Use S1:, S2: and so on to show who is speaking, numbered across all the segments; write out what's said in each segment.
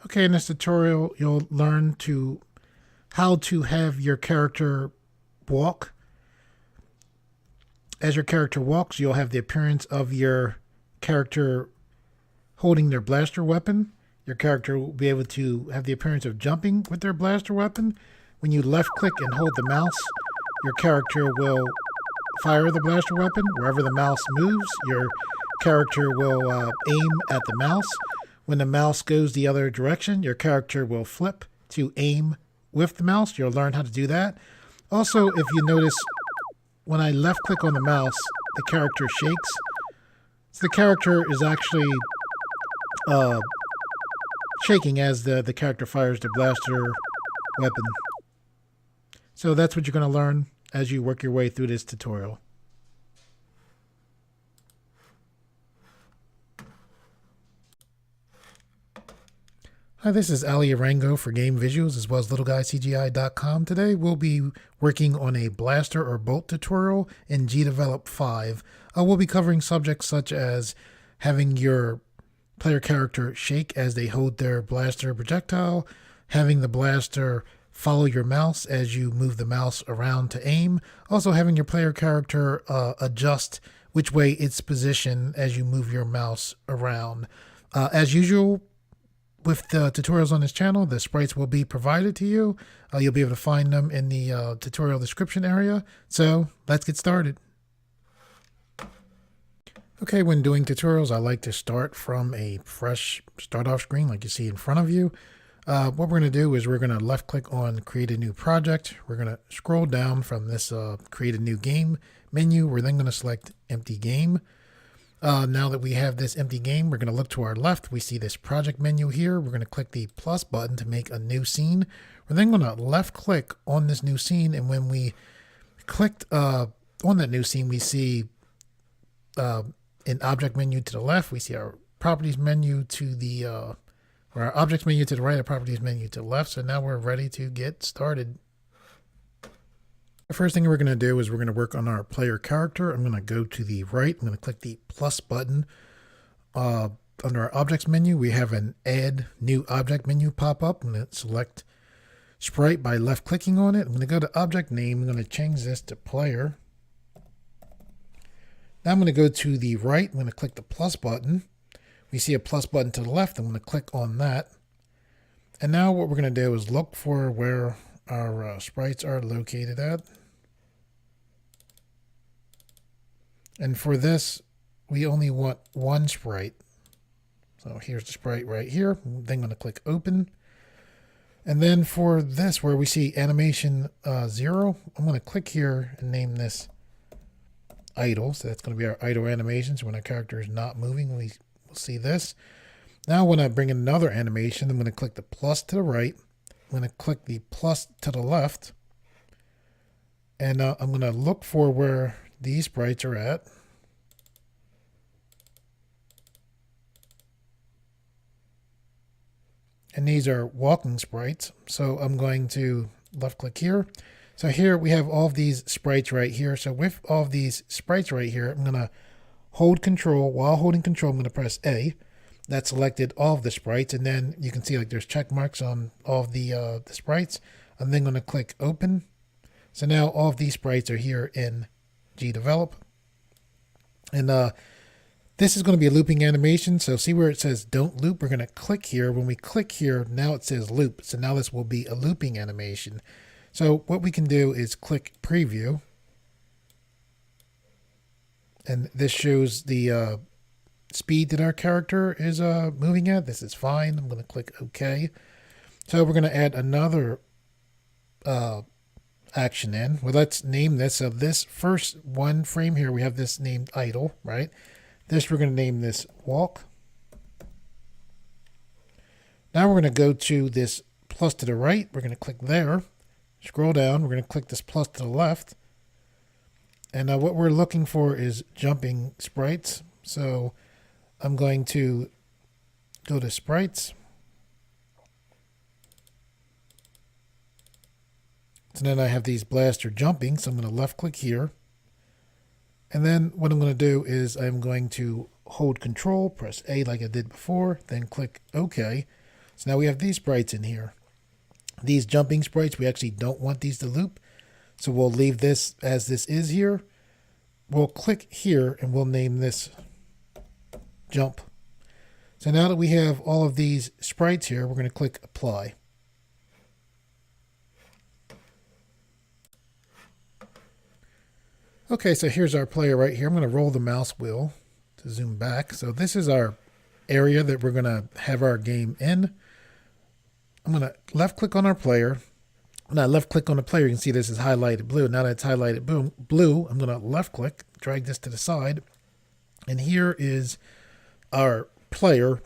S1: Okay, in this tutorial, you'll learn how to have your character walk. As your character walks, you'll have the appearance of your character holding their blaster weapon. Your character will be able to have the appearance of jumping with their blaster weapon. When you left click and hold the mouse, your character will fire the blaster weapon. Wherever the mouse moves, your character will aim at the mouse. When the mouse goes the other direction, your character will flip to aim with the mouse. You'll learn how to do that. Also, if you notice, when I left click on the mouse, the character shakes. So the character is actually shaking as the character fires the blaster weapon. So that's what you're going to learn as you work your way through this tutorial. Hi, this is Ali Arango for Game Visuals as well as LittleGuyCGI.com. Today we'll be working on a blaster or bolt tutorial in Gdevelop 5. We'll be covering subjects such as having your player character shake as they hold their blaster projectile, having the blaster follow your mouse as you move the mouse around to aim, also having your player character adjust which way it's positioned as you move your mouse around. As usual, with the tutorials on this channel, the sprites will be provided to you. You'll be able to find them in the tutorial description area. So let's get started. Okay, when doing tutorials, I like to start from a fresh start-off screen like you see in front of you. What we're going to do is we're going to left click on create a new project. We're going to scroll down from this create a new game menu. We're then going to select empty game. Now that we have this empty game, we're going to look to our left. We see this project menu here. We're going to click the plus button to make a new scene. We're then going to left click on this new scene. And when we clicked on that new scene, we see an object menu to the left. We see our properties menu to the, or our objects menu to the right, our properties menu to the left. So now we're ready to get started. The first thing we're going to do is we're going to work on our player character. I'm going to go to the right. I'm going to click the plus button. Under our objects menu, we have an add new object menu pop up. I'm going to select sprite by left clicking on it. I'm going to go to object name. I'm going to change this to player. Now I'm going to go to the right. I'm going to click the plus button. We see a plus button to the left. I'm going to click on that. And now what we're going to do is look for where our sprites are located at. And for this, we only want one sprite. So here's the sprite right here. Then I'm going to click open. And then for this, where we see animation 0, I'm going to click here and name this idle. So that's going to be our idle animations. When our character is not moving, we will see this. Now when I bring in another animation, I'm going to click the plus to the right. I'm going to click the plus to the left. And I'm going to look for where these sprites are at. And these are walking sprites. So I'm going to left click here. So here we have all of these sprites right here. So with all of these sprites right here, I'm going to hold control. While holding control, I'm going to press A. That selected all of the sprites. And then you can see like there's check marks on all of the sprites. I'm then going to click open. So now all of these sprites are here in Gdevelop. And this is going to be a looping animation. So see where it says don't loop? We're going to click here. When we click here, now it says loop. So now this will be a looping animation. So what we can do is click preview. And this shows the speed that our character is moving at. This is fine. I'm going to click OK. So we're going to add another action in. Well, let's name this. So this first one frame here, we have this named idle, right? This we're going to name this walk. Now we're going to go to this plus to the right. We're going to click there. Scroll down. We're going to click this plus to the left. And what we're looking for is jumping sprites. So I'm going to go to sprites. So then I have these blaster jumping. So I'm going to left click here. And then what I'm going to do is I'm going to hold control, press A like I did before, then click OK. So now we have these sprites in here. These jumping sprites, we actually don't want these to loop. So we'll leave this as this is here. We'll click here and we'll name this jump. So now that we have all of these sprites here, we're going to click apply. Okay, so here's our player right here. I'm going to roll the mouse wheel to zoom back. So this is our area that we're going to have our game in. I'm going to left click on our player. When I left click on the player, you can see this is highlighted blue. Now that it's highlighted blue, I'm going to left click, drag this to the side. And here is our player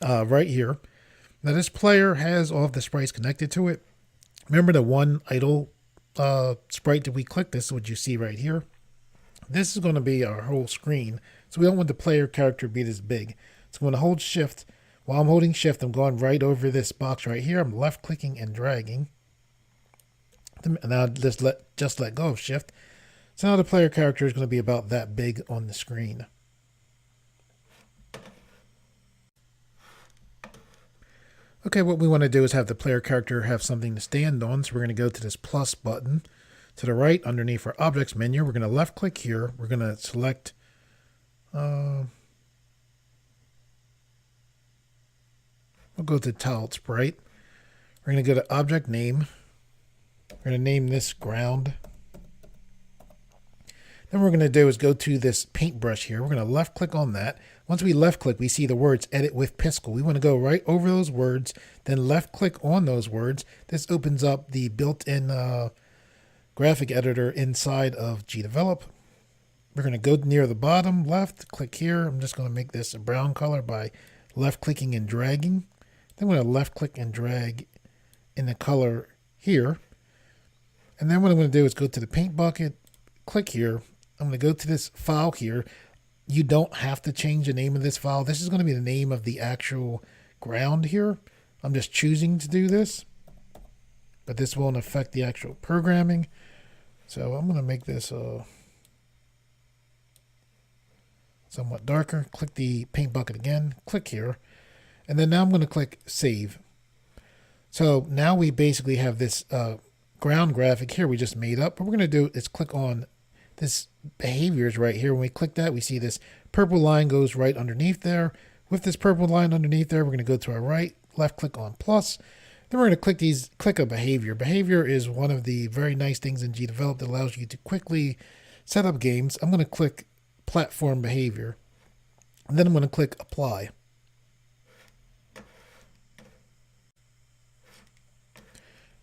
S1: right here. Now this player has all of the sprites connected to it. Remember the one idle sprite that we clicked? This is what you see right here. This is going to be our whole screen. So we don't want the player character to be this big. So I'm going to hold shift. While I'm holding shift, I'm going right over this box right here. I'm left clicking and dragging. And now just let go of shift. So now the player character is going to be about that big on the screen. Okay, what we want to do is have the player character have something to stand on. So we're going to go to this plus button to the right underneath our objects menu. We're going to left click here. We're going to select we'll go to tiled sprite. We're going to go to object name. We're going to name this ground. Then what we're going to do is go to this paintbrush here. We're going to left click on that. Once we left click, we see the words edit with Piskel. We want to go right over those words, then left click on those words. This opens up the built-in graphic editor inside of Gdevelop. We're going to go near the bottom left, click here. I'm just going to make this a brown color by left clicking and dragging. Then I'm going to left click and drag in the color here. And then what I'm going to do is go to the paint bucket, click here. I'm going to go to this file here. You don't have to change the name of this file. This is going to be the name of the actual ground here. I'm just choosing to do this, but this won't affect the actual programming. So I'm going to make this somewhat darker. Click the paint bucket again, click here. And then now I'm going to click save. So now we basically have this ground graphic here we just made up. What we're going to do is click on this behaviors right here. When we click that, we see this purple line goes right underneath there. With this purple line underneath there, we're going to go to our right, left click on plus. Then we're going to click a behavior. Behavior is one of the very nice things in Gdevelop that allows you to quickly set up games. I'm going to click platform behavior. And then I'm going to click apply.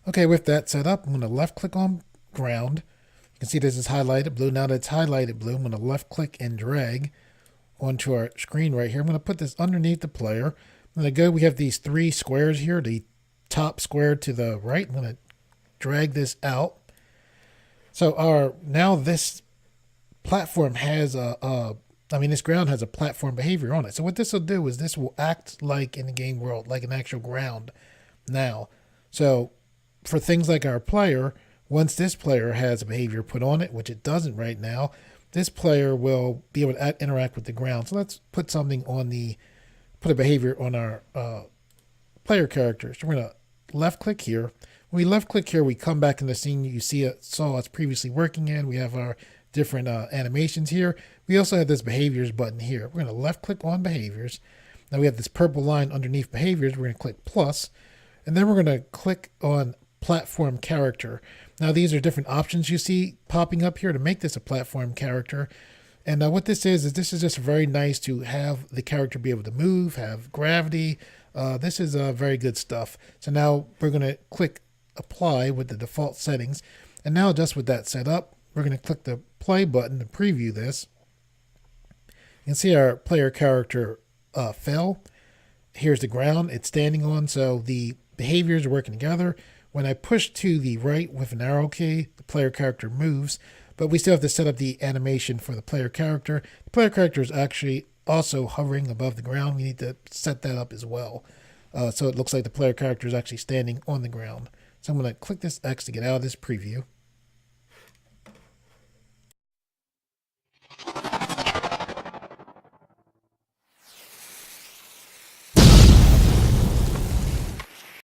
S1: Okay, with that set up, I'm going to left click on ground. You can see this is highlighted blue. Now that it's highlighted blue, I'm going to left click and drag onto our screen right here. I'm going to put this underneath the player. I'm going to go, we have these three squares here. The top square to the right. I'm going to drag this out. So now this platform has this ground has a platform behavior on it. So what this will do is this will act like in the game world, like an actual ground now. So for things like our player, once this player has a behavior put on it, which it doesn't right now, this player will be able to interact with the ground. So let's put put a behavior on our player character. So we're going to left click here. When we left click here, we come back in the scene you saw us previously working in. We have our different animations here. We also have this behaviors button here. We're going to left click on behaviors. Now we have this purple line underneath behaviors. We're going to click plus, and then we're going to click on platform character. Now these are different options you see popping up here to make this a platform character. And what this is this is just very nice to have the character be able to move, have gravity. This is very good stuff. So now we're going to click apply with the default settings. And now just with that set up, we're going to click the play button to preview this. You can see our player character fell. Here's the ground it's standing on. So the behaviors are working together. When I push to the right with an arrow key, the player character moves, but we still have to set up the animation for the player character. The player character is actually also hovering above the ground. We need to set that up as well. So it looks like the player character is actually standing on the ground. So I'm going to click this X to get out of this preview.